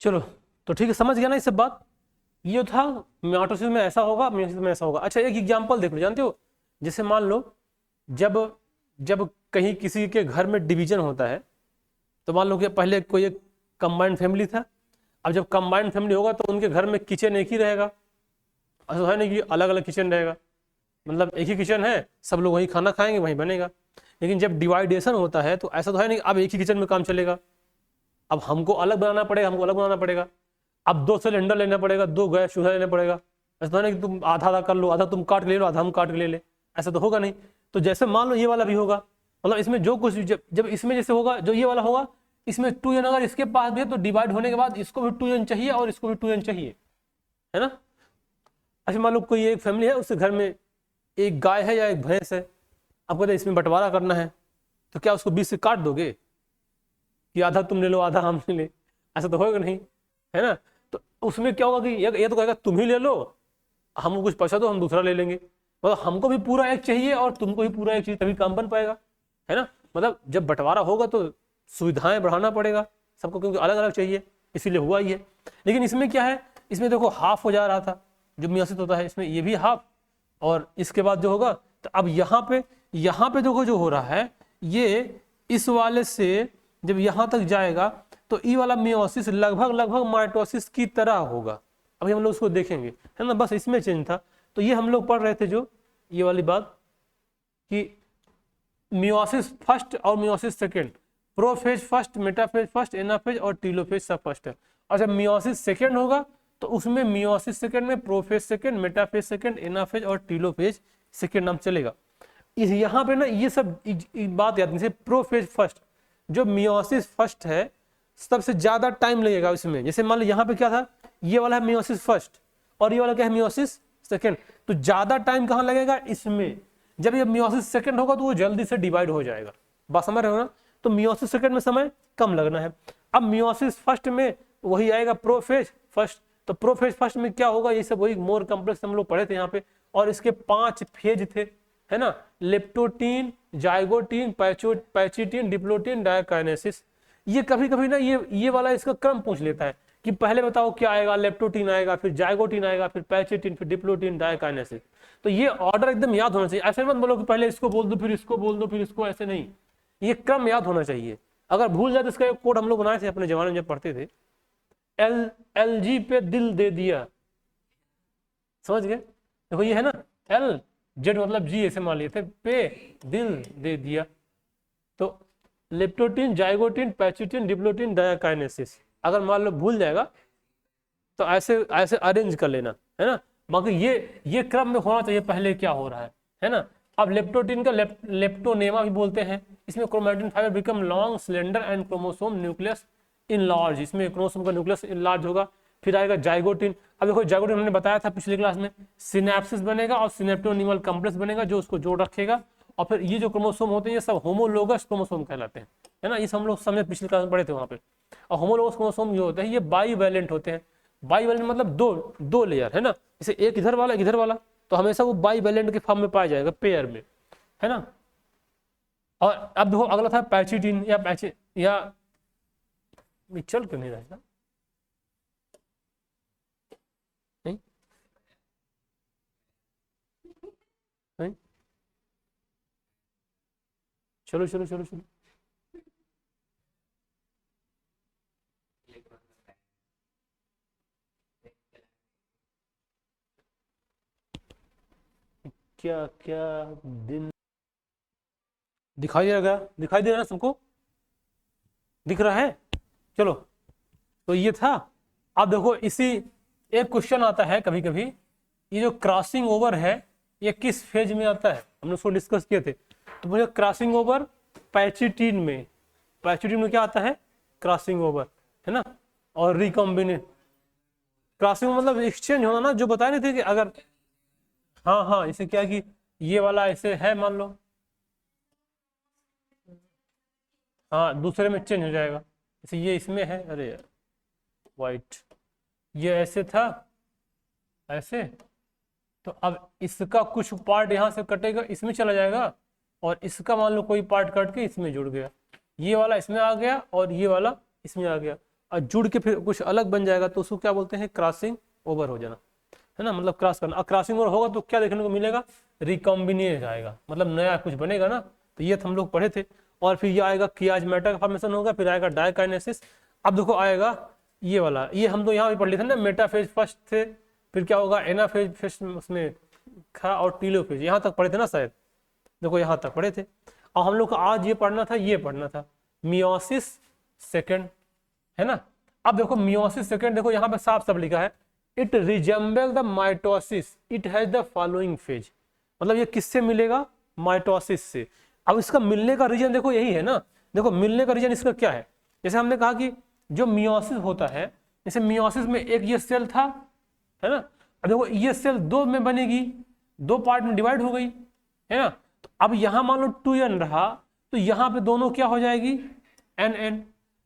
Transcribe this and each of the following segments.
चलो तो ठीक है, समझ गया ना ये सब बात। ये था मियोसिस में ऐसा होगा, मियोसिस में ऐसा होगा। अच्छा एक एग्जांपल देख लो, जानते हो जैसे मान लो जब जब कहीं किसी के घर में डिवीजन होता है, तो मान लो कि पहले कोई एक कंबाइंड फैमिली था, अब जब कंबाइंड फैमिली होगा तो उनके घर में किचन एक ही रहेगा, ऐसा है नहीं कि अलग अलग किचन रहेगा, मतलब एक ही किचन है, सब लोग वहीं खाना खाएंगे, वहीं बनेगा। लेकिन जब डिवाइडेशन होता है तो ऐसा तो है नहीं अब एक ही किचन में काम चलेगा, अब हमको अलग बनाना पड़ेगा, हमको अलग बनाना पड़ेगा, अब 2 सिलेंडर लेना पड़ेगा, 2 गैस चूल्हा लेना पड़ेगा। ऐसा तो है नहीं कि तुम आधा आधा कर लो, आधा तुम काट के ले लो, आधा हम काट के ले ले, ऐसा तो होगा नहीं। तो जैसे मान लो ये वाला भी होगा, मतलब इसमें जो कुछ जब इसमें जैसे होगा, जो ये वाला होगा इसमें 2n अगर इसके पास भी है तो डिवाइड होने के बाद इसको भी 2n चाहिए और इसको भी 2n चाहिए, है ना। अच्छा मान लो कोई एक फैमिली है, उसके घर में एक गाय है या एक भैंस है, आपको कहते हैं इसमें बंटवारा करना है, तो क्या उसको 20 से काट दोगे कि आधा तुम ले लो आधा हम ले ले, ऐसा तो होगा नहीं, है ना। तो उसमें क्या होगा कि ये तो कहेगा तुम ही ले लो, हमको कुछ पैसा दो हम दूसरा ले लेंगे, मतलब हमको भी पूरा एक चाहिए और तुमको भी पूरा एक चाहिए, तभी काम बन पाएगा, है ना। मतलब जब बंटवारा होगा तो सुविधाएं बढ़ाना पड़ेगा सबको, क्योंकि अलग अलग चाहिए, इसीलिए हुआ ही है। लेकिन इसमें क्या है, इसमें देखो हाफ हो जा रहा था जो मियोसिस होता है, इसमें ये भी हाफ, और इसके बाद जो होगा तो अब यहाँ पे देखो जो हो रहा है, ये इस वाले से जब यहाँ तक जाएगा तो ई वाला मियोसिस लगभग माइटोसिस की तरह होगा। अभी हम लोग उसको देखेंगे, है ना, बस इसमें चेंज था। तो ये हम लोग पढ़ रहे थे जो ये वाली बात कि मियोसिस फर्स्ट और meiosis second, prophase first, metaphase first, anaphase और टीलोफेज सब फर्स्ट है। और जब मियोसिस सेकेंड होगा तो उसमें मियोसिस सेकेंड में prophase second, metaphase second, anaphase और टीलोफेज सेकेंड नाम चलेगा। इस यहाँ पे ना ये सब बात याद, जैसे प्रोफेज फर्स्ट, जो मियोसिस फर्स्ट है सबसे ज्यादा टाइम लगेगा इसमें। जैसे मान लो यहाँ पे क्या था, ये वाला है मियोसिस फर्स्ट और ये वाला क्या है मियोसिस सेकेंड, तो ज्यादा टाइम कहाँ लगेगा इसमें। जब ये मियोसिस सेकेंड होगा तो वो जल्दी से डिवाइड हो जाएगा, बात समझ रहे हो ना। तो मियोसिस सेकेंड में समय कम लगना है। अब मियोसिस फर्स्ट में वही आएगा प्रोफेज फर्स्ट, तो प्रोफेज फर्स्ट में क्या होगा, ये सब वही मोर कम्प्लेक्स हम लोग पढ़े थे यहाँ पे, और इसके 5 फेज थे, है ना, leptotene, zygotene, pachytene, diplotene, diakinesis. ये कभी कभी ना ये वाला इसका क्रम पूछ लेता है कि पहले बताओ क्या आएगा, लेप्टोटीन आएगा, फिर जाइगोटीन आएगा, फिर पैचिटीन, फिर डिप्लोटीन, डायकाइनेसिस। तो ये ऑर्डर एकदम याद होना चाहिए, ऐसे मत बोलो कि पहले इसको बोल दो फिर इसको बोल दो फिर इसको, ऐसे नहीं, ये क्रम याद होना चाहिए। अगर भूल जाए तो इसका एक कोड हम लोग बनाए थे अपने जमाने में जब पढ़ते थे, एल जी पे दिल दे दिया, समझ गए। देखो ये है ना, एल जेड मतलब जी ऐसे मान लिए थे, पे दिल दे दिया। तो leptotene, zygotene, pachytene, diplotene, diakinesis, अगर मान लो भूल जाएगा तो ऐसे ऐसे अरेंज कर लेना, है ना। बाकी ये क्रम में होना चाहिए पहले क्या हो रहा है ना। अब लेप्टोटीन का लेप्टोनेमा भी बोलते हैं। इसमें chromatin fibre become long cylinder and chromosome nucleus in large, इसमें क्रोमोसोम का न्यूक्लियस इन लार्ज होगा। फिर आएगा जाइगोटीन। अब देखो जाइगोटीन हमने बताया था पिछले क्लास में, सिनेप्सिस बनेगा और सिनेप्टोनिमल कॉम्प्लेक्स बनेगा जो उसको जोड़ रखेगा। और फिर ये जो क्रोमोसोम होते हैं ये सब होमोलोगस क्रोमोसोम कहलाते हैं, है ना। ये हम लोग समझे पिछले क्लास में पढ़े थे वहाँ पे। और होमोलोगस क्रोमोसोम जो होते हैं ये बाईवैलेंट होते हैं। बाईवैलेंट मतलब दो लेयर, है ना, जैसे एक इधर वाला एक इधर वाला, तो हमेशा वो बाईवैलेंट के फॉर्म में पाया जाएगा पेयर में, है ना। और अब देखो अगला था पैचिटीन या चल क्यों नहीं रहेगा, नहीं नहीं, चलो चलो चलो चलो, क्या क्या दिन दिखाई दे रहा, दिखाई दे रहा है सबको, दिख रहा है। चलो तो ये था। अब देखो इसी एक क्वेश्चन आता है कभी कभी, ये जो क्रॉसिंग ओवर है ये किस फेज में आता है, हमने उसको डिस्कस किए थे। तो मुझे क्रॉसिंग ओवर पैचिटीन में क्या आता है, क्रॉसिंग ओवर, है ना। और रिकॉम्बिनेट, क्रॉसिंग मतलब एक्सचेंज होना ना, जो बताए नहीं थे कि अगर हाँ हाँ इसे क्या कि ये वाला ऐसे है मान लो, हाँ दूसरे में चेंज हो जाएगा, जैसे ये इसमें है, अरे वाइट, ये ऐसे था ऐसे, तो अब इसका कुछ पार्ट यहाँ से कटेगा इसमें चला जाएगा, और इसका मान लो कोई पार्ट कट के इसमें जुड़ गया, ये वाला इसमें आ गया और ये वाला इसमें आ गया। और जुड़ के फिर कुछ अलग बन जाएगा तो उसको क्या बोलते हैं, क्रॉसिंग ओवर हो जाना, है ना, मतलब क्रॉस करना। क्रॉसिंग ओवर होगा तो क्या देखने को मिलेगा, रिकॉम्बिनेज आएगा, मतलब नया कुछ बनेगा ना। तो ये हम लोग पढ़े थे। और फिर ये आएगा कियाजमेटा का फॉर्मेशन होगा, फिर आएगा डायकाइनेसिस। अब देखो आएगा ये वाला, ये हम तो यहाँ भी पढ़ लिए थे ना, मेटाफेज फर्स्ट थे, फिर क्या होगा एनाफेज, फिर उसमें था और टीलोफेज, यहाँ तक पढ़े थे ना शायद, देखो यहाँ तक पढ़े थे। और हम लोग को आज ये पढ़ना था, ये पढ़ना था मियोसिस सेकेंड, है ना। अब देखो मियोसिस सेकेंड, देखो यहाँ पे साफ साफ लिखा है, it resemble the mitosis, it has the following phase, मतलब ये किससे मिलेगा, माइटोसिस से। अब इसका मिलने का रीजन देखो यही है ना, देखो मिलने का रीजन इसका क्या है, जैसे हमने कहा कि जो मियोसिस होता है, जैसे मियोसिस में एक ये सेल था, है ना, अब देखो ये सेल दो में बनेगी, दो पार्ट में डिवाइड हो गई, है ना। तो अब यहां मान लो 2n रहा, तो यहां पे दोनों क्या हो जाएगी, nn।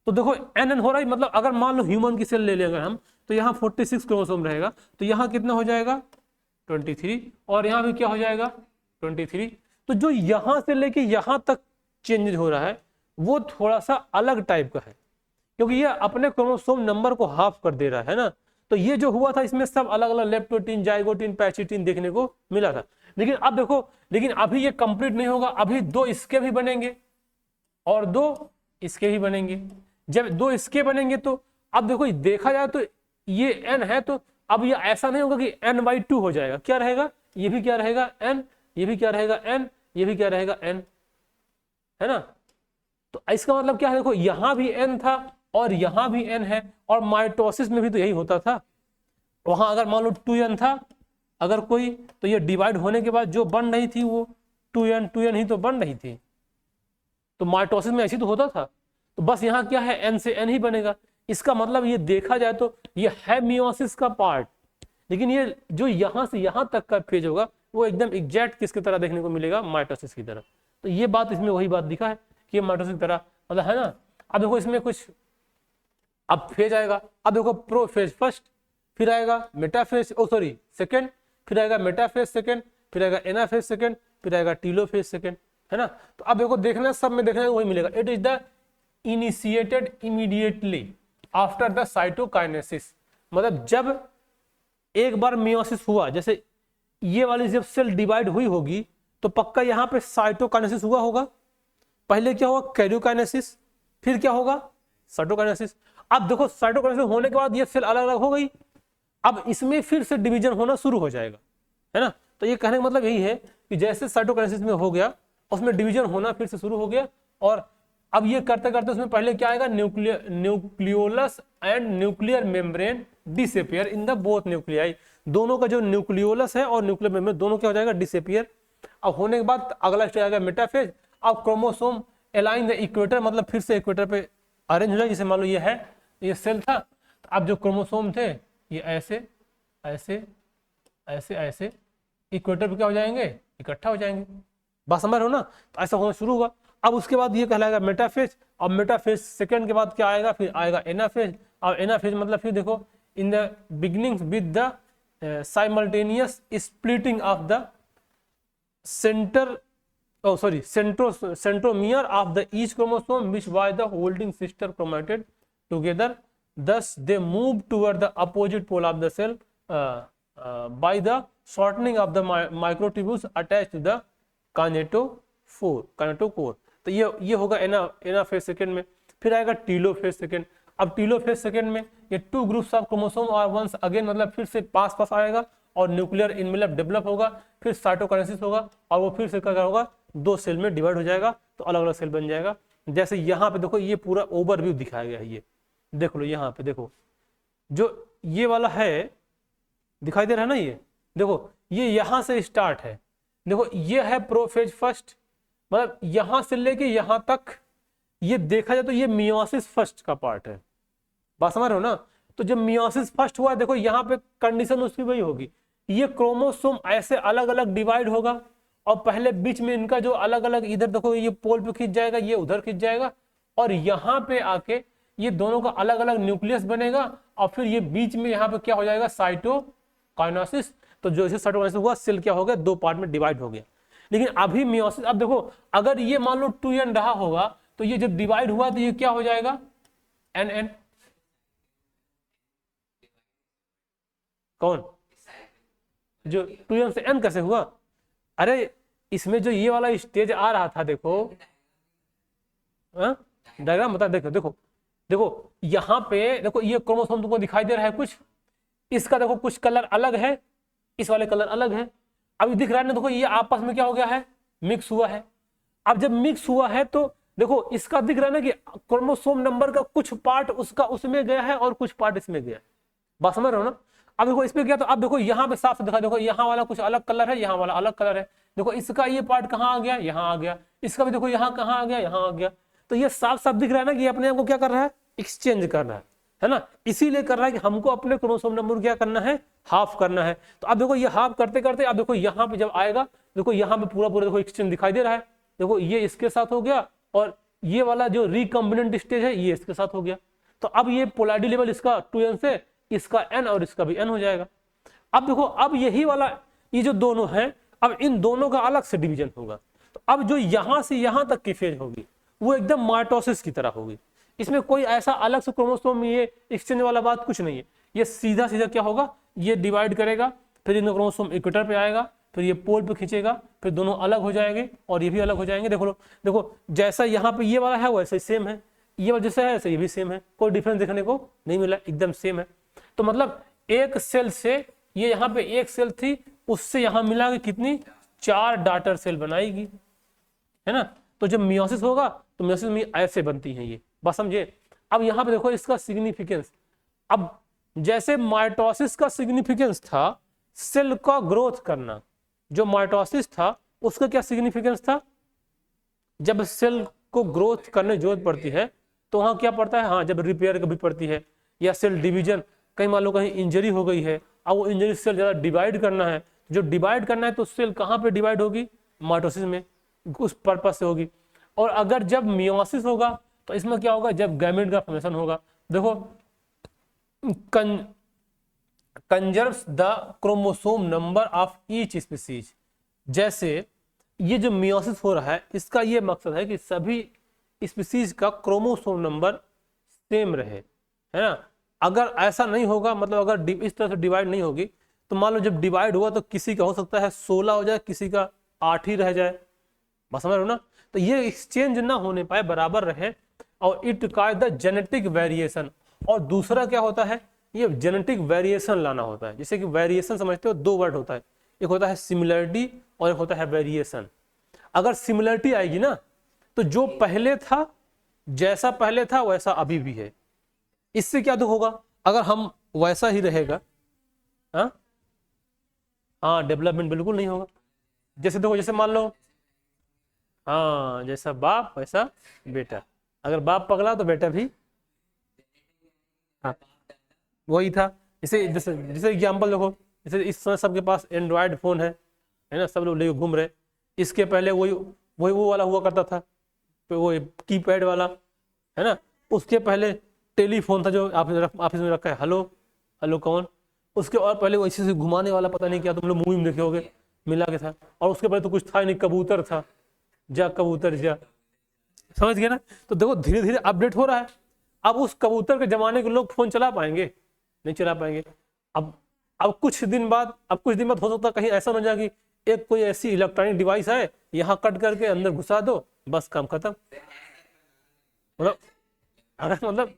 तो देखो nn हो रहा है, मतलब अगर मान लो ह्यूमन की सेल ले लें अगर हम, तो यहाँ 46 क्रोमोसोम रहेगा, तो यहाँ कितना हो जाएगा 23, और यहाँ भी क्या हो जाएगा 23। तो जो यहां से लेके यहां तक चेंज हो रहा है वो थोड़ा सा अलग टाइप का है, क्योंकि ये अपने क्रोमोसोम नंबर को हाफ कर दे रहा है ना। तो ये जो हुआ था इसमें सब अलग अलग लेप्टोटीन, जाइगोटीन, पैचिटीन देखने को मिला था। लेकिन अब देखो, लेकिन अभी ये कंप्लीट नहीं होगा, अभी दो इसके भी बनेंगे और दो इसके भी बनेंगे। जब दो इसके बनेंगे तो अब देखो देखा जाए तो ये n है, तो अब ये ऐसा नहीं होगा कि n/2 हो जाएगा, क्या रहेगा, ये भी क्या रहेगा n, ये भी क्या रहेगा n, ये भी क्या रहेगा n, है ना। तो इसका मतलब क्या है, देखो यहां भी n था और यहां भी n है, और माइटोसिस में भी तो यही होता था। वहां अगर मान लो 2n था अगर कोई, तो ये डिवाइड होने के बाद जो बन रही थी वो 2n ही तो बन रही थी। तो माइटोसिस में ऐसी तो होता था, तो बस यहाँ क्या है, n से n ही बनेगा। इसका मतलब ये देखा जाए तो ये है मियोसिस का पार्ट, लेकिन ये जो यहाँ से यहाँ तक का फेज होगा वो एकदम एग्जैक्ट किसकी तरह देखने को मिलेगा, माइटोसिस की तरह। तो ये बात इसमें वही बात दिखा है कि ये माइटोसिस की तरह मतलब है ना। अब देखो इसमें कुछ अब फेज आएगा, अब देखो प्रोफेज फर्स्ट, फिर आएगा मेटाफेज, ओ सॉरी सेकेंड, फिर आएगा मेटाफेज सेकेंड, फिर आएगा एनाफेज सेकेंड, फिर आएगा टीलोफेज सेकेंड, है ना। तो अब देखो देखना सब में देखने को वही मिलेगा, it is the initiated immediately after the cytokinesis, मतलब जब एक बार मियोसिस हुआ, जैसे ये वाली जब सेल डिवाइड हुई होगी तो पक्का यहाँ पे साइटोकाइनेसिस हुआ होगा। पहले क्या हुआ, कैरियोकाइनेसिस, फिर क्या होगा, साइटोकाइनेसिस। अब देखो साइटोकाइनेसिस होने के बाद ये सेल अलग अलग हो गई, अब इसमें फिर से डिवीजन होना शुरू हो जाएगा, है ना। तो ये कहने का मतलब यही है कि जैसे साइटोकाइनेसिस में हो गया उसमें डिवीजन होना फिर से शुरू हो गया, और अब ये करते करते उसमें पहले क्या आएगा, nucleolus and nuclear membrane disappear in the both nuclei, दोनों का जो न्यूक्लियोलस है और न्यूक्लियर मेम्ब्रेन दोनों क्या हो जाएगा, डिसअपीयर। अब होने के बाद अगला स्टेज आएगा मेटाफेज। अब क्रोमोसोम अलाइन द इक्वेटर, मतलब फिर से इक्वेटर पे अरेंज हो जाए, जैसे मान लो ये है, ये सेल था, तो अब जो क्रोमोसोम थे ये ऐसे ऐसे ऐसे ऐसे इक्वेटर पे क्या हो जाएंगे, इकट्ठा हो जाएंगे, बात समझ रहे हो ना। तो ऐसा होना शुरू हुआ। अब उसके बाद ये कहलाएगा मेटाफेज, और मेटाफेज सेकंड के बाद क्या आएगा, फिर आएगा एनाफेज। अब एनाफेज मतलब फिर देखो in the beginning with the simultaneous splitting of the centromere of the each chromosome which by the holding sister chromatid together, thus they move toward the opposite pole of the cell by the shortening of the microtubules attached to the kinetochore। तो ये होगा anaphase second में। फिर आएगा telophase second. अब telophase second में ये two groups of chromosome और वंस अगेन, मतलब फिर से पास पास आएगा और न्यूक्लियर इनवेलप डेवलप होगा, फिर साइटोकाइनेसिस होगा और वो फिर से क्या होगा, दो सेल में डिवाइड हो जाएगा, तो अलग अलग सेल बन जाएगा। जैसे यहाँ पे देखो ये पूरा ओवरव्यू दिखाया गया है, ये देख लो यहाँ पे देखो जो ये वाला है दिखाई दे रहा है ना, ये देखो ये यहाँ से स्टार्ट है, देखो ये है प्रोफेज फर्स्ट, मतलब यहाँ से लेके यहाँ तक ये देखा जाए तो ये मियोसिस फर्स्ट का पार्ट है, बात समझ रहे हो ना। तो जब मियोसिस फर्स्ट हुआ देखो यहाँ पे कंडीशन उसकी वही होगी, ये क्रोमोसोम ऐसे अलग अलग डिवाइड होगा और पहले बीच में इनका जो अलग अलग इधर देखो ये पोल पे खींच जाएगा, ये उधर खींच जाएगा, और यहाँ पे आके ये दोनों का अलग अलग न्यूक्लियस बनेगा और फिर ये बीच में यहाँ पे क्या हो जाएगा, साइटोकाइनेसिस। तो जो साइटोकाइनेसिस हुआ सेल क्या हो गया, दो पार्ट में डिवाइड हो गया। लेकिन अभी मियोसिस, अब देखो अगर ये मान लो 2n रहा होगा तो ये जब डिवाइड हुआ तो ये क्या हो जाएगा, nn, कौन, जो 2n से n कैसे हुआ? अरे इसमें जो ये वाला स्टेज आ रहा था, देखो डायग्राम बता, देखो देखो देखो यहाँ पे देखो, ये क्रोमोसोम तुमको दिखाई दे रहा है कुछ, इसका देखो कुछ कलर अलग है, इस वाले कलर अलग है। अभी दिख रहा है ना, देखो ये आपस में क्या हो गया है, मिक्स हुआ है। अब जब मिक्स हुआ है तो देखो इसका दिख रहा है ना कि क्रोमोसोम नंबर का कुछ पार्ट उसका उसमें गया है और कुछ पार्ट इसमें गया है। बात समझ रहे हो ना? अब देखो इसमें गया तो अब देखो यहाँ पे साफ दिखा, देखो यहाँ वाला कुछ अलग कलर है, यहाँ वाला अलग कलर है। देखो इसका ये पार्ट कहाँ आ गया, यहाँ आ गया। इसका भी देखो यहाँ कहाँ आ गया, यहाँ आ गया। तो ये साफ साफ दिख रहा है ना कि अपने आप को क्या कर रहा है, एक्सचेंज कर रहा है ना। इसीलिए कर रहा है कि हमको अपने क्रोमोसोम नंबर क्या करना है, हाफ करना है। तो अब देखो ये हाफ करते करते अब देखो यहाँ पे जब आएगा, देखो यहाँ पे पूरा पूरा देखो एक्सचेंज दिखाई दे रहा है। देखो ये इसके साथ हो गया और ये वाला जो रिकम्बिनेंट स्टेज है ये इसके साथ हो गया। तो अब ये पोलैरिटी लेवल इसका 2n से, इसका n और इसका भी n हो जाएगा। अब देखो अब यही वाला ये जो दोनों हैं, अब इन दोनों का अलग से डिवीजन होगा। तो अब जो यहां से यहां तक की फेज होगी वो एकदम माइटोसिस की तरह होगी। इसमें कोई ऐसा अलग से क्रोमोसोम ये एक्सचेंज वाला बात कुछ नहीं है। ये सीधा सीधा क्या होगा, ये डिवाइड करेगा, फिर इन क्रोमोसोम इक्वेटर पे आएगा, फिर ये पोल पे खींचेगा, फिर दोनों अलग हो जाएंगे और ये भी अलग हो जाएंगे। देखो देखो जैसा यहाँ पे ये वाला है वैसे ही सेम है, ये वाला जैसा है वैसे ये भी सेम है, कोई डिफरेंस देखने को नहीं मिला, एकदम सेम है। तो मतलब एक सेल से ये यहाँ पे एक सेल थी, उससे यहाँ मिला के कितनी 4 डॉटर सेल बनाएगी, है ना। तो जब मियोसिस होगा तो मियोसिस में ऐसे बनती है ये, बस समझे। अब यहाँ पे देखो इसका सिग्निफिकेंस, अब जैसे माइटोसिस का सिग्निफिकेंस था सेल का ग्रोथ करना, जो माइटोसिस था उसका क्या सिग्निफिकेंस था, जब सेल को ग्रोथ करने जरूरत पड़ती है तो वहां क्या पड़ता है, हाँ जब रिपेयर कभी पड़ती है या सेल डिवीजन, कहीं मान लो कहीं इंजरी हो गई है, अब वो इंजरी सेल ज्यादा डिवाइड करना है, जो डिवाइड करना है तो सेल कहाँ पे डिवाइड होगी, माइटोसिस में, उस पर्पज से होगी। और अगर जब मियोसिस होगा तो इसमें क्या होगा, जब गैमेट का फॉर्मेशन होगा। देखो conserves the chromosome number of each species, जैसे ये जो मियोसिस हो रहा है इसका ये मकसद है कि सभी स्पीसीज का क्रोमोसोम नंबर सेम रहे, है ना। अगर ऐसा नहीं होगा, मतलब अगर इस तरह से डिवाइड नहीं होगी तो मान लो जब डिवाइड हुआ तो किसी का हो सकता है 16 हो जाए, किसी का 8 ही रह जाए, बस समझ रहे हो ना। तो ये एक्सचेंज ना होने पाए, बराबर रहे, और it cause the genetic variation. और दूसरा क्या होता है, ये जेनेटिक वेरिएशन लाना होता है। जैसे कि वेरिएशन समझते हो, 2 वर्ड होता है, एक होता है सिमिलरिटी और एक होता है वेरिएशन। अगर सिमिलरिटी आएगी ना तो जो पहले था, जैसा पहले था वैसा अभी भी है, इससे क्या दुख होगा, अगर हम वैसा ही रहेगा, हाँ डेवलपमेंट बिल्कुल नहीं होगा। जैसे देखो, जैसे मान लो, हाँ जैसा बाप वैसा बेटा, अगर बाप पगला तो बेटा भी, हाँ वही था। जैसे जैसे जैसे एग्जाम्पल देखो, जैसे इस समय सबके पास एंड्रॉयड फोन है ना, सब लोग लेके घूम रहे। इसके पहले वही वही वो वाला हुआ करता था, वो कीपैड वाला, है ना। उसके पहले टेलीफोन था जो ऑफिस में रखा है, हेलो हेलो कौन। उसके और पहले वो ऐसे से घुमाने वाला, पता नहीं क्या, तुम लोग मूवी में देखे होगे, मिला के था। और उसके पहले तो कुछ था नहीं, कबूतर था, जा कबूतर जा, समझ गया ना। तो देखो धीरे धीरे अपडेट हो रहा है। अब उस कबूतर के जमाने के लोग फोन चला पाएंगे, नहीं चला पाएंगे। अब कुछ दिन बाद हो सकता है कहीं ऐसा हो जाए कि एक कोई ऐसी इलेक्ट्रॉनिक डिवाइस है, यहाँ कट करके अंदर घुसा दो, बस काम खत्म। मतलब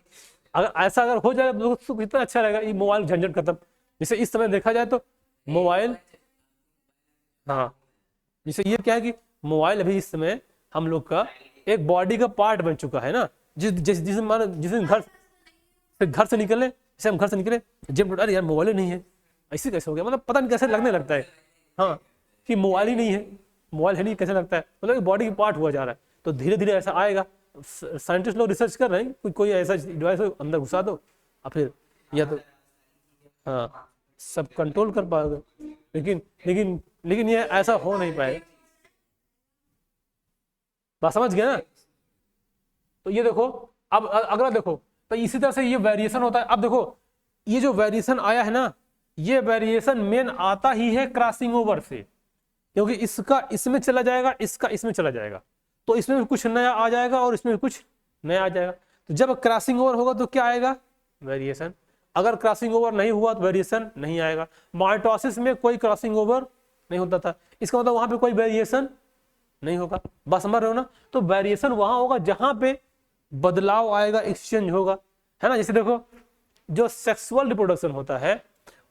अगर ऐसा अगर हो जाए तो कितना अच्छा रहेगा, ये मोबाइल झंझट खत्म। जैसे इस समय देखा जाए तो मोबाइल, हाँ जैसे ये क्या है कि मोबाइल अभी इस समय हम लोग का एक बॉडी का पार्ट बन चुका है ना। जिस घर से निकले, जैसे हम घर से निकले, जब अरे यार मोबाइल नहीं है, ऐसे कैसे हो गया, मतलब पता नहीं कैसे लगने लगता है, हाँ कि मोबाइल ही नहीं है, मोबाइल है नहीं, कैसे लगता है, मतलब बॉडी का पार्ट हुआ जा रहा है। तो धीरे धीरे ऐसा आएगा। साइंटिस्ट लोग रिसर्च कर रहे हैं, कोई ऐसा डिवाइस अंदर घुसा दो और फिर या तो हाँ सब कंट्रोल कर पाओगे। लेकिन ये ऐसा हो नहीं पाएगा, बात समझ गया ना। तो ये देखो, अब अगला देखो, तो इसी तरह से ये वेरिएशन होता है। अब देखो ये जो वेरिएशन आया है ना, ये वेरिएशन मेन आता ही है क्रॉसिंग ओवर से, क्योंकि इसका इसमें चला जाएगा, इसका इसमें चला जाएगा, तो इसमें भी कुछ नया आ जाएगा और इसमें भी कुछ नया आ जाएगा। तो जब क्रॉसिंग ओवर होगा तो क्या आएगा, वेरिएशन। अगर क्रॉसिंग ओवर नहीं हुआ तो वेरिएशन नहीं आएगा। माइटोसिस में कोई क्रॉसिंग ओवर नहीं होता था, इसका मतलब वहां पे कोई वेरिएशन नहीं होगा। बस समझ रहे हो ना। तो वेरिएशन वहां होगा जहां पे बदलाव आएगा, एक्सचेंज होगा, है ना। जैसे देखो जो सेक्सुअल रिप्रोडक्शन होता है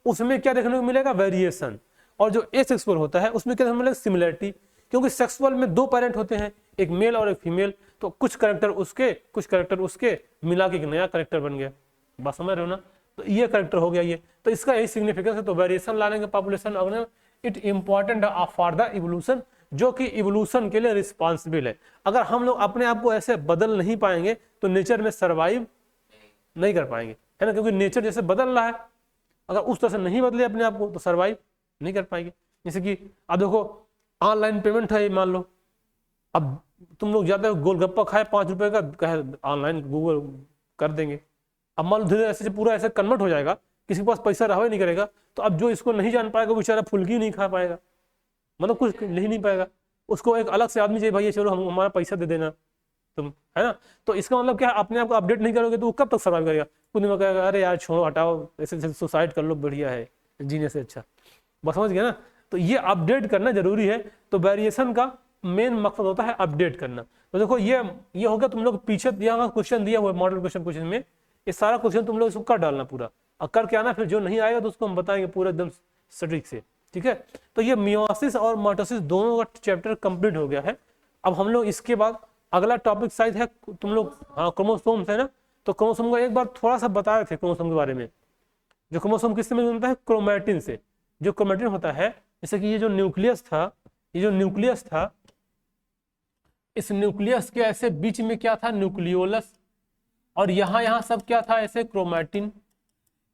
उसमें क्या देखने को मिलेगा, वेरिएशन। और जो एसेक्सुअल होता है उसमें क्या देखने को मिलेगा, सिमिलरिटी। क्योंकि सेक्सुअल में दो पेरेंट होते हैं, एक मेल और एक फीमेल, तो कुछ करेक्टर उसके कुछ करेक्टर उसके मिला के एक नया करेक्टर बन गया। बात समझ रहे हो ना। तो ये करेक्टर हो गया ये, तो इसका यही सिग्निफिकेंस है। तो वेरिएशन लाने के population organism it important for the evolution, जो कि इवोल्यूशन के लिए रिस्पॉन्सिबल है। अगर हम लोग अपने आप को ऐसे बदल नहीं पाएंगे तो नेचर में सर्वाइव नहीं कर पाएंगे, है ना। क्योंकि नेचर जैसे बदल रहा है, अगर उस तरह से नहीं बदले अपने आप को तो सर्वाइव नहीं कर पाएंगे। जैसे कि अब देखो ऑनलाइन पेमेंट है, मान लो अब तुम लोग जाते हो गोलगप्पा खाए 5 रुपए का, कहे ऑनलाइन गूगल कर देंगे। अब मान लो धीरे ऐसे पूरा ऐसे कन्वर्ट हो जाएगा, किसी के पास पैसा रहा नहीं करेगा, तो अब जो इसको नहीं जान पाएगा वो बेचारा फुल्की नहीं खा पाएगा, मतलब कुछ ले ही नहीं पाएगा। उसको एक अलग से आदमी चाहिए, भाई चलो हम हमारा पैसा दे देना तुम, है ना। तो इसका मतलब क्या है, अपने आप को अपडेट नहीं करोगे तो वो कब तक सर्वाइव करेगा। कुछ नहीं कहेगा अरे यार छोड़ो हटाओ, ऐसे सुसाइड कर लो, बढ़िया है जीने से अच्छा। बस समझ गया ना। तो ये अपडेट करना जरूरी है। तो वेरिएशन का मेन मकसद होता है अपडेट करना। तो देखो ये हो गया, तुम लोग पीछे यहाँ क्वेश्चन दिया हुआ है मॉडल क्वेश्चन में, ये सारा क्वेश्चन तुम लोग इसको कर डालना पूरा, और करके आना, फिर जो नहीं आएगा तो उसको हम बताएंगे पूरा एकदम सटीक से, ठीक है। तो ये मियोसिस और माइटोसिस दोनों का चैप्टर कंप्लीट हो गया है। अब हम लोग इसके बाद अगला टॉपिक शायद है तुम लोग, हाँ क्रोमोसोम्स है ना। तो क्रोमोसोम का एक बार थोड़ा सा बताए थे क्रोमोसोम के बारे में। जो क्रोमोसोम किससे मिलता है, क्रोमैटिन से। जो क्रोमैटिन होता है, जैसे कि ये जो न्यूक्लियस था, ये जो न्यूक्लियस था, इस न्यूक्लियस के ऐसे बीच में क्या था, न्यूक्लियोलस, और यहाँ सब क्या था, ऐसे क्रोमैटिन।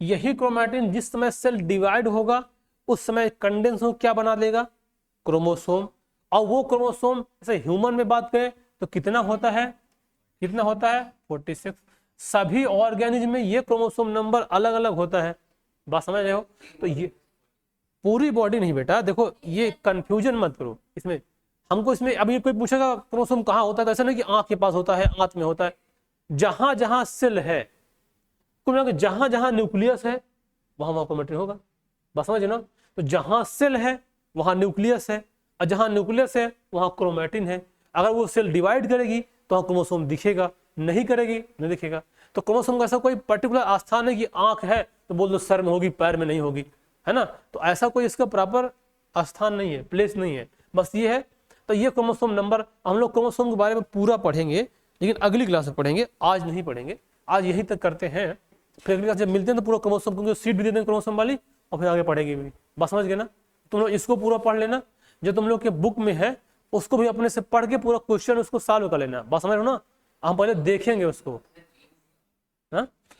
यही क्रोमैटिन जिस समय सेल डिवाइड होगा उस समय कंडेंस हो क्या बना देगा, क्रोमोसोम। और वो क्रोमोसोम जैसे ह्यूमन में बात करें तो कितना होता है, 46। सभी ऑर्गेनिज्म में ये क्रोमोसोम नंबर अलग अलग होता है। बात समझ रहे हो। तो ये पूरी बॉडी नहीं बेटा, देखो ये कंफ्यूजन मत करो इसमें। हमको इसमें अभी कोई पूछेगा क्रोमोसोम कहाँ होता है, तो ऐसा नहीं कि आंख के पास होता है, आंत में होता है। जहां जहां सेल है, कुल जहां जहां न्यूक्लियस है वहां क्रोमैटिन होगा। बस समझ ना। तो जहां सेल है वहां न्यूक्लियस है, और जहां न्यूक्लियस है वहां क्रोमैटिन है। अगर वो सेल डिवाइड करेगी तो वहां क्रोमोसोम दिखेगा, नहीं करेगी नहीं दिखेगा। तो क्रोमोसोम का ऐसा कोई पर्टिकुलर स्थान है कि आंख है तो बोल दो सर में होगी, पैर में नहीं होगी, है ना। तो ऐसा कोई इसका प्रॉपर स्थान नहीं है, प्लेस नहीं है, बस ये है। तो ये क्रोमोसोम नंबर, हम लोग क्रोमोसोम के बारे में पूरा पढ़ेंगे, लेकिन अगली क्लास में पढ़ेंगे, आज नहीं पढ़ेंगे। आज यहीं तक करते हैं, फिर अगली क्लास जब मिलते हैं तो पूरा क्रोमोसोम, क्योंकि सीट भी दे देंगे क्रोमोसोम वाली, और फिर आगे पढ़ेंगे भी। बस समझ गए ना। तुम लोग इसको पूरा पढ़ लेना, जो तुम लोग के बुक में है उसको भी अपने से पढ़ के पूरा क्वेश्चन उसको सॉल्व कर लेना। बस समझ लो ना। हम पहले देखेंगे उसको।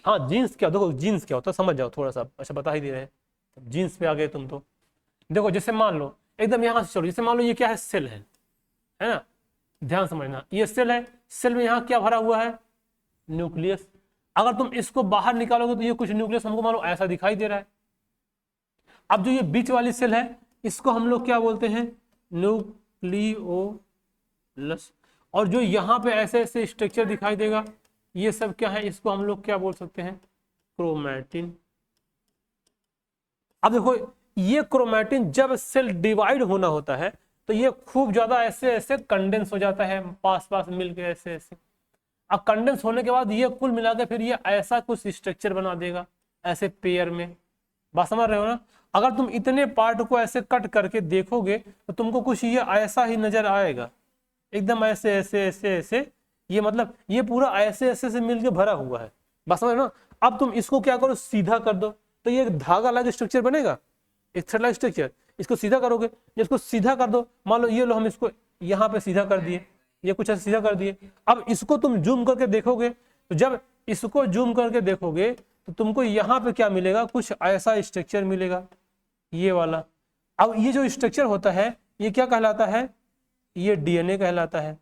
हाँ जीन्स क्या, देखो जीन्स क्या होता है समझ जाओ थोड़ा सा। अच्छा बता ही दे रहे हैं, जीन्स पे आ गए तुम तो। देखो जैसे मान लो एकदम यहाँ से चलो, जैसे मान लो ये क्या है, सेल है ना। ध्यान समझना, ये सेल है, सेल में यहाँ क्या भरा हुआ है, न्यूक्लियस। अगर तुम इसको बाहर निकालोगे तो ये कुछ न्यूक्लियस हमको मान लो ऐसा दिखाई दे रहा है। अब जो ये बीच वाली सेल है इसको हम लोग क्या बोलते हैं, न्यूक्लियोलस। और जो यहाँ पे ऐसे ऐसे स्ट्रक्चर दिखाई देगा ये सब क्या है, इसको हम लोग क्या बोल सकते हैं, क्रोमैटिन। अब देखो ये क्रोमैटिन जब सेल डिवाइड होना होता है तो ये खूब ज्यादा ऐसे ऐसे कंडेंस हो जाता है, पास पास मिलके ऐसे ऐसे। अब कंडेंस होने के बाद ये कुल मिला के फिर ये ऐसा कुछ स्ट्रक्चर बना देगा ऐसे पेयर में। बात समझ रहे हो ना। अगर तुम इतने पार्ट को ऐसे कट करके देखोगे तो तुमको कुछ ये ऐसा ही नजर आएगा, एकदम ऐसे ऐसे ऐसे ऐसे। ये मतलब ये पूरा ऐसे ऐसे से मिलके भरा हुआ है। बात समझ रहे हो ना। अब तुम इसको क्या करो, सीधा कर दो तो ये धागा लाइक स्ट्रक्चर बनेगा, एक थ्रेड लाइक स्ट्रक्चर। इसको सीधा करोगे, इसको सीधा कर दो, मान लो ये लो हम इसको यहाँ पे सीधा कर दिए, ये कुछ ऐसे सीधा कर दिए। अब इसको तुम जूम करके देखोगे, तो जब इसको जूम करके देखोगे तो तुमको यहाँ पे क्या मिलेगा, कुछ ऐसा स्ट्रक्चर मिलेगा, ये वाला। अब ये जो स्ट्रक्चर होता है ये क्या कहलाता है, ये डीएनए कहलाता है।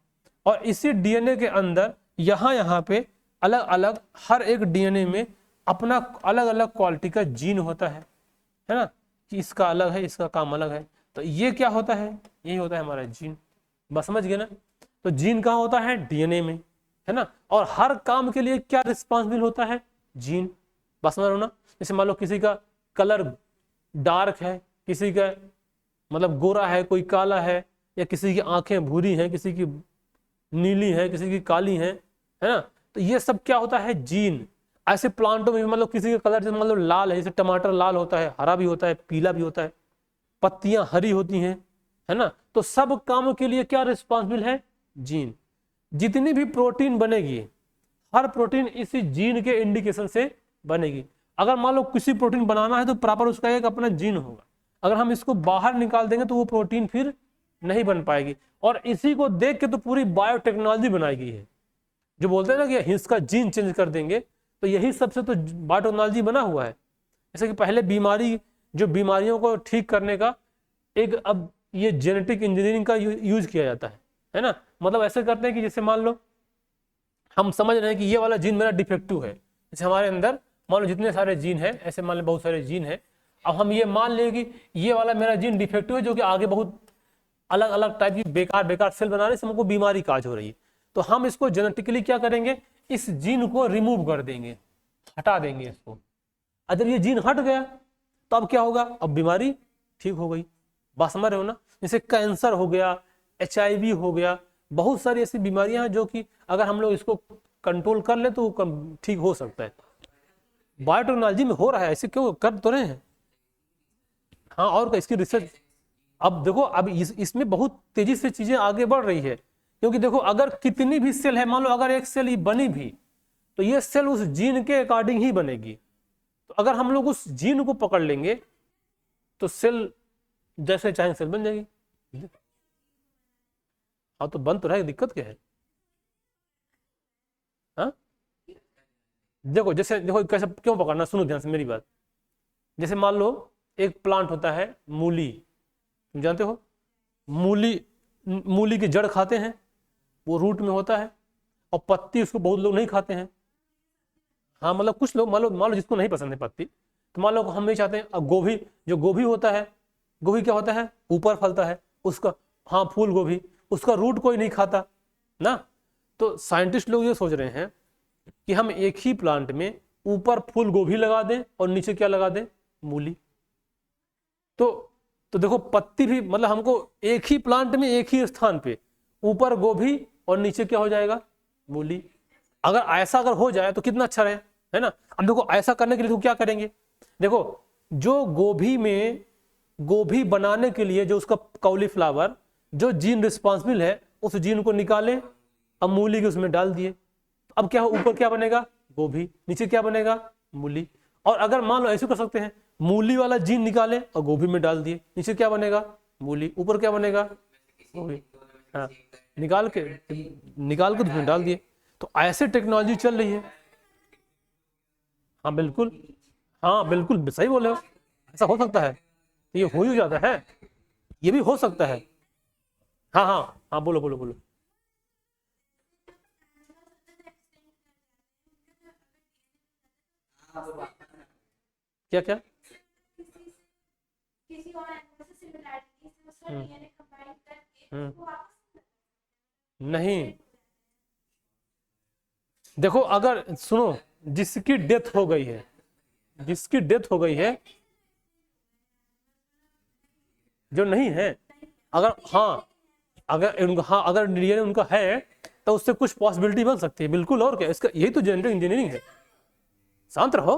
और इसी डीएनए के अंदर यहाँ पे अलग अलग, हर एक डीएनए में अपना अलग अलग क्वालिटी का जीन होता है ना, कि इसका अलग है, इसका काम अलग है। तो ये क्या होता है, यही होता है हमारा जीन। बस समझ गए ना। तो जीन कहाँ होता है, डीएनए में, है ना। और हर काम के लिए क्या रिस्पॉन्सिबल होता है, जीन। बात समझ रहे हो ना। जैसे मान लो किसी का कलर डार्क है, किसी का मतलब गोरा है, कोई काला है, या किसी की आंखें भूरी हैं, किसी की नीली है, किसी की काली है ना। तो ये सब क्या होता है, जीन। ऐसे प्लांटों में मतलब किसी का कलर जैसे मतलब लाल है, जैसे टमाटर लाल होता है, हरा भी होता है, पीला भी होता है, पत्तियां हरी होती हैं, है ना। तो सब काम के लिए क्या रिस्पॉन्सिबल है, जीन। जितनी भी प्रोटीन बनेगी, हर प्रोटीन इसी जीन के इंडिकेशन से बनेगी। अगर मान लो किसी प्रोटीन बनाना है तो प्रॉपर उसका एक अपना जीन होगा। अगर हम इसको बाहर निकाल देंगे तो वो प्रोटीन फिर नहीं बन पाएगी। और इसी को देख के तो पूरी बायोटेक्नोलॉजी बनाई गई है। जो बोलते हैं ना कि इसका जीन चेंज कर देंगे, तो यही सबसे तो बायोटेक्नोलॉजी बना हुआ है। जैसे कि पहले बीमारी, जो बीमारियों को ठीक करने का एक, अब ये जेनेटिक इंजीनियरिंग का यूज किया जाता है ना। मतलब ऐसे करते हैं कि जैसे मान लो हम समझ रहे हैं कि ये वाला जीन मेरा डिफेक्टिव है। जैसे हमारे अंदर मान लो जितने सारे जीन हैं, ऐसे मान लो बहुत सारे जीन हैं। अब हम ये मान लें कि ये वाला मेरा जीन डिफेक्टिव है, जो कि आगे बहुत अलग अलग टाइप की बेकार बेकार सेल बनाने से हमको बीमारी काज हो रही है। तो हम इसको जेनेटिकली क्या करेंगे, इस जीन को रिमूव कर देंगे, हटा देंगे इसको। अगर ये जीन हट गया तो अब क्या होगा, अब बीमारी ठीक हो गई। बात समझ रहे हो ना। जैसे कैंसर हो गया, HIV हो गया, बहुत सारी ऐसी बीमारियां हैं जो कि अगर हम लोग इसको कंट्रोल कर ले तो ठीक हो सकता है। बायोटेक्नोलॉजी में हो रहा है, ऐसे क्यों कर तो रहे हैं। हाँ, और इसकी रिसर्च अब देखो, अब इसमें बहुत तेजी से चीजें आगे बढ़ रही है। क्योंकि देखो, अगर कितनी भी सेल है, मान लो अगर एक सेल ही बनी भी, तो ये सेल उस जीन के अकॉर्डिंग ही बनेगी। तो अगर हम लोग उस जीन को पकड़ लेंगे तो सेल जैसे चाहे सेल बन जाएगी। हाँ, तो बन तो रहेगी, दिक्कत क्या है। हाँ, देखो जैसे देखो कैसे क्यों पकड़ना, सुनो ध्यान से मेरी बात। जैसे मान लो एक प्लांट होता है मूली, तुम जानते हो मूली, मूली की जड़ खाते हैं, वो रूट में होता है, और पत्ती उसको बहुत लोग नहीं खाते हैं। हाँ, मतलब कुछ लोग, मान लो जिसको नहीं पसंद है पत्ती, तो मान लो हम नहीं चाहते हैं। अब गोभी, जो गोभी होता है, गोभी क्या होता है, ऊपर फलता है उसका, हाँ फूल गोभी, उसका रूट कोई नहीं खाता ना। तो साइंटिस्ट लोग ये सोच रहे हैं कि हम एक ही प्लांट में ऊपर फूल गोभी लगा दें और नीचे क्या लगा दें, मूली। तो देखो पत्ती भी, मतलब हमको एक ही प्लांट में एक ही स्थान पे ऊपर गोभी और नीचे क्या हो जाएगा, मूली। अगर ऐसा अगर हो जाए तो कितना अच्छा रहे, है ना। अब देखो ऐसा करने के लिए तो क्या करेंगे, देखो जो गोभी में, गोभी बनाने के लिए जो उसका कॉलीफ्लावर जो जीन रिस्पॉन्सिबल है, उस जीन को निकाले, अब मूली के उसमें डाल दिए। अब क्या हो, ऊपर क्या बनेगा, गोभी, नीचे क्या बनेगा, मूली। और अगर मान लो ऐसे कर सकते हैं, मूली वाला जीन निकाले और गोभी में डाल दिए, नीचे क्या बनेगा, मूली, ऊपर क्या बनेगा, गोभी। हाँ, निकाल के उसमें डाल दिए। तो ऐसे टेक्नोलॉजी चल रही है। हाँ बिल्कुल, हाँ बिल्कुल सही बोले हो, ऐसा हो सकता है, ये हो ही जाता है, ये भी हो सकता है। हाँ हाँ हाँ, बोलो बोलो बोलो। क्या क्या, किसी और एनिमल से सिमिलैरिटी से उसका हम्म, डीएनए कंबाइन करके वो वापस नहीं देखो, अगर सुनो, जिसकी डेथ हो गई है, जिसकी डेथ हो गई है, जो नहीं है, अगर हाँ, अगर उनका, हाँ अगर डीएनए उनका है तो उससे कुछ पॉसिबिलिटी बन सकती है, बिल्कुल। और क्या, इसका यही तो जेनेटिक इंजीनियरिंग है। शांत रहो,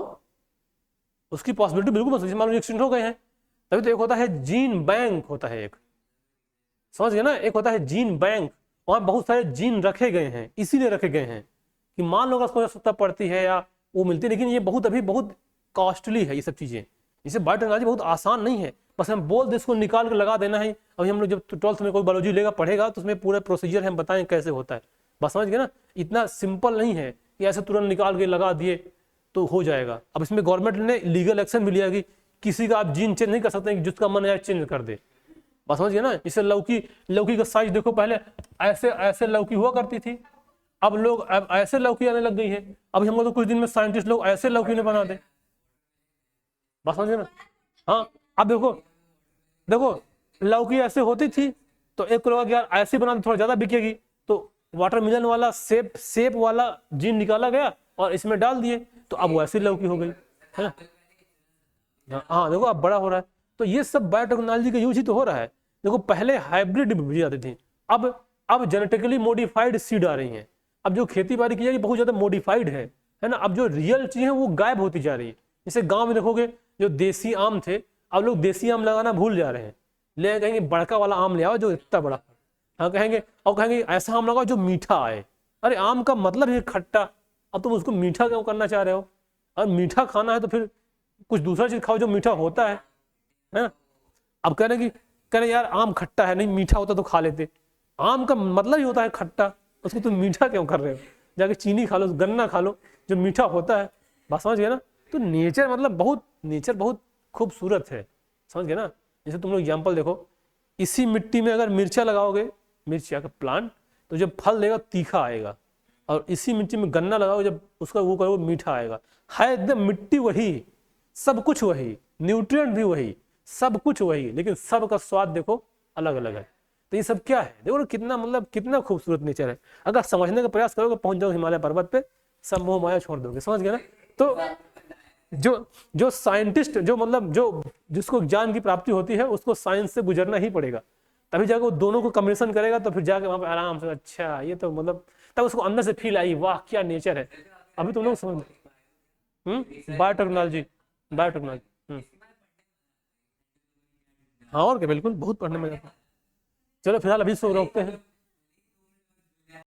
उसकी पॉसिबिलिटी बिल्कुल बन सकती है। मान लो एक्सीडेंट हो गए हैं, तभी तो एक होता है जीन बैंक होता है एक, समझ गए ना, एक होता है जीन बैंक। वहां बहुत सारे जीन रखे गए हैं, इसीलिए रखे गए हैं कि मान लो अगर आवश्यकता पड़ती है या वो मिलती है। लेकिन ये बहुत अभी बहुत कॉस्टली है ये सब चीजें, इसे बायोटेक्नोलॉजी बहुत आसान नहीं है। बस हम बोल दे इसको निकाल कर लगा देना है। अभी हम लोग जब 12th में कोई बायोलॉजी लेगा पढ़ेगा तो उसमें पूरा प्रोसीजर हम बताएं कैसे होता है। बस समझ गए ना, इतना सिंपल नहीं है कि ऐसे तुरंत निकाल के लगा दिए तो हो जाएगा। अब इसमें गवर्नमेंट ने लीगल एक्शन भी लिया कि किसी का आप जीन चेंज नहीं कर सकते, जिसका मन है चेंज कर दे। बात समझ गए ना। जैसे लौकी, लौकी का साइज देखो, पहले ऐसे ऐसे लौकी हुआ करती थी, अब लोग अब ऐसे लौकी आने लग गई है। अभी हम लोग तो कुछ दिन में साइंटिस्ट लोग ऐसे लौकी ने बना दे। बात समझ गए ना। हाँ, अब देखो देखो, लौकी ऐसे होती थी तो एक लोग यार ऐसे बना दे, थोड़ा ज्यादा बिकेगी, तो वाटरमेलन वाला शेप वाला जीन निकाला गया और इसमें डाल दिए, तो अब वो ऐसी लौकी हो गई। है ना। हाँ देखो अब बड़ा हो रहा है, तो ये सब बायोटेक्नोलॉजी का यूज ही तो हो रहा है। देखो पहले हाइब्रिड बीज आती थी, अब जेनेटिकली मॉडिफाइड सीड आ रही हैं। अब जो खेती बाड़ी की जा रही है बहुत ज्यादा मॉडिफाइड है ना। अब जो रियल चीज है वो गायब होती जा रही है। जैसे गांव में देखोगे जो देसी आम थे, अब लोग देसी आम लगाना भूल जा रहे हैं, ले कहेंगे बड़का वाला आम ले आओ जो इतना बड़ा, हाँ कहेंगे, और कहेंगे ऐसा आम लगाओ जो मीठा आए। अरे आम का मतलब है खट्टा, अब तुम उसको मीठा क्यों करना चाह रहे हो? और मीठा खाना है तो फिर कुछ दूसरा चीज खाओ जो मीठा होता है ना। अब कह रहे यार आम खट्टा है, नहीं मीठा होता तो खा लेते। आम का मतलब ही होता है खट्टा, उसको तुम मीठा क्यों कर रहे हो? जाके चीनी खा लो, गन्ना खा लो जो मीठा होता है। बात समझ गए ना। तो नेचर मतलब नेचर बहुत खूबसूरत है, समझ गए ना। जैसे तुम लोग एग्जाम्पल देखो, इसी मिट्टी में अगर मिर्चा लगाओगे, मिर्चा का प्लांट, तो जब फल देगा तीखा आएगा, और इसी मिट्टी में गन्ना लगाओगे जब उसका वो करोगे मीठा आएगा। है एकदम मिट्टी वही, सब कुछ वही, न्यूट्रिएंट भी वही, सब कुछ वही, लेकिन सब का स्वाद देखो अलग अलग है। तो ये सब क्या है देखो ना, कितना मतलब कितना खूबसूरत नेचर है। अगर समझने का प्रयास करोगे पहुंच जाओगे हिमालय पर्वत पे, सब मोह माया छोड़ दोगे, समझ गए ना। तो जो साइंटिस्ट जो मतलब जो जिसको ज्ञान की प्राप्ति होती है उसको साइंस से गुजरना ही पड़ेगा, तभी जाके वो दोनों को कॉम्बिनेशन करेगा, तो फिर जाके वहां पे आराम से अच्छा ये तो मतलब तब उसको अंदर से फील आई, वाह क्या नेचर है। अभी तुम लोग समझ, बायोटेक्नोलॉजी, बायोटेक्नोलॉजी। हाँ और क्या, बिल्कुल बहुत पढ़ने में जाता है। चलो फिलहाल अभी सो रोकते हैं।